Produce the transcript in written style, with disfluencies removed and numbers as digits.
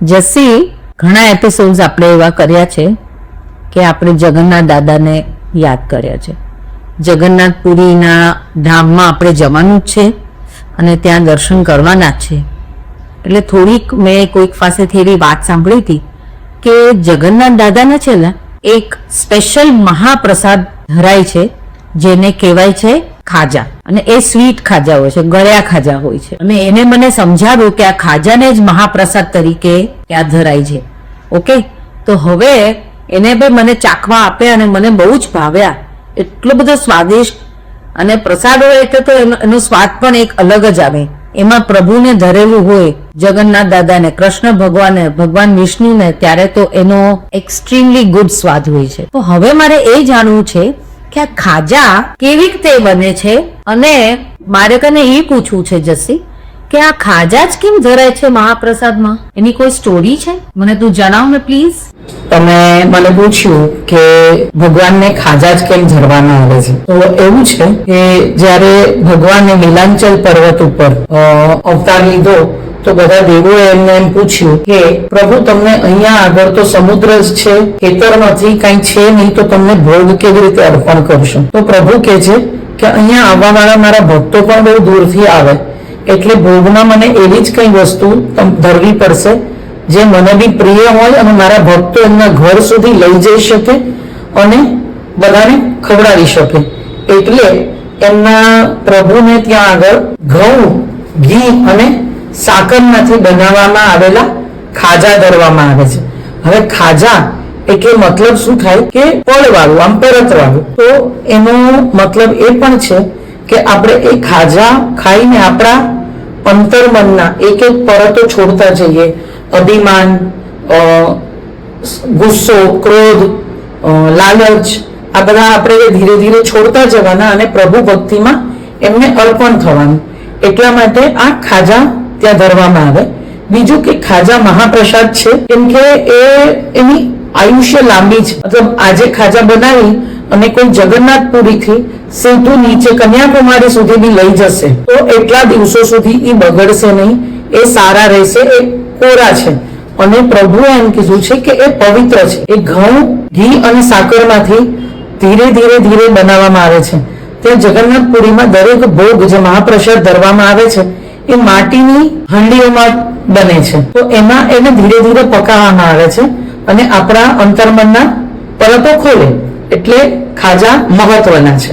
જસી ઘણા એપિસોડ્સ આપણે એવા કર્યા છે કે આપણે જગન્નાથ દાદાને યાદ કર્યા છે. જગન્નાથપુરીના ધામમાં આપણે જવાનું જ છે અને ત્યાં દર્શન કરવાના જ છે. એટલે થોડીક મેં કોઈક પાસેથી એવી વાત સાંભળી હતી કે જગન્નાથ દાદાને છે ને એક સ્પેશિયલ મહાપ્રસાદ ધરાય છે જેને કહેવાય છે ખાજા, અને એ સ્વીટ ખાજા હોય છે, ગળ્યા ખાજા હોય છે. અને એને મને સમજાવ્યું કે આ ખાજાને જ મહાપ્રસાદ તરીકે ત્યાં ધરાય છે. ઓકે, તો હવે એને બી મને ચાખવા આપ્યા અને મને બહુ જ ભાવ્યા. એટલો બધો સ્વાદિષ્ટ, અને પ્રસાદ હોય એટલે તો એનો સ્વાદ પણ એક અલગ જ આવે. એમાં પ્રભુને ધરેલું હોય, જગન્નાથ દાદાને, કૃષ્ણ ભગવાને, ભગવાન વિષ્ણુને, ત્યારે તો એનો એક્સ્ટ્રીમલી ગુડ સ્વાદ હોય છે. તો હવે મારે એ જાણવું છે કે આ ખાજા કેવી રીતે બને છે, અને મારે કને એ પૂછવું છે જસી કે આ ખાજા જ કેમ ધરાય છે મહાપ્રસાદમાં? એની કોઈ સ્ટોરી છે? મને તું જણાવ ને પ્લીઝ. તમે મને પૂછ્યું કે ભગવાનને ખાજા જ કેમ ધરવામાં આવે છે. તો એવું છે કે જ્યારે ભગવાને નીલાંચલ પર્વત ઉપર અવતાર લીધો તો બધા દેવોએ એમને એમ પૂછ્યું કે પ્રભુ, તમને અહીંયા આગળ તો સમુદ્ર જ છે, ખેતર નથી, કઈ છે નહીં, તો તમને ભોગ કેવી રીતે અર્પણ કરશો? તો પ્રભુ કહે છે કે અહીંયા આવવા વાળા મારા ભક્તો પણ બહુ દૂરથી આવે, એટલે ભોગમાં મને એવી જ કઈ વસ્તુ ધરવી પડશે જે મને બી પ્રિય હોય અને મારા ભક્તો એમના ઘર સુધી લઈ જઈ શકે અને બધાને ખવડાવી શકે. એટલે એમના પ્રભુને ત્યાં આગળ ઘઉં, ઘી અને સાકરમાંથી બનાવવામાં આવેલા ખાજા ધરવામાં આવે છે. હવે ખાજા એટલે મતલબ શું થાય કે પળવાળું, આમ પરતવાળું. તો એનો મતલબ એ પણ છે કે આપણે એ ખાજા ખાઈને આપણા અંતર્મનના એક એક પરતો છોડતા જઈએ. અભિમાન, ગુસ્સો, ક્રોધ, લાલચ, આ બધા આપણે ધીરે ધીરે છોડતા જવાના અને પ્રભુ ભક્તિમાં એમને અર્પણ થવાનું. એટલા માટે આ ખાજા ત્યાં ધરવામાં આવે. બીજું કે ખાજા મહાપ્રસાદ છે કેમ કે એની આયુષ્ય લાંબી છે. મતલબ આજે ખાજા બનાવી અને કોઈ જગન્નાથપુરીથી સીધું નીચે કન્યાકુમારી સુધી બી લઈ જશે તો એટલા દિવસો સુધી એ બગડશે નહીં, એ સારા રહેશે, એ કોરા છે. અને પ્રભુએ એમ કીધું છે કે એ પવિત્ર છે. એ ઘઉં, ઘી અને સાકરમાંથી ધીરે ધીરે ધીરે બનાવવામાં આવે છે. ત્યાં જગન્નાથપુરીમાં દરેક ભોગ જે મહાપ્રસાદ ધરવામાં આવે છે એ માટીની હાંડીઓમાં બને છે. તો એમાં એને ધીરે ધીરે પકાવવામાં આવે છે અને આપણા અંતર્મનના પરતો ખોલે. એટલે ખાજા મહત્વના છે.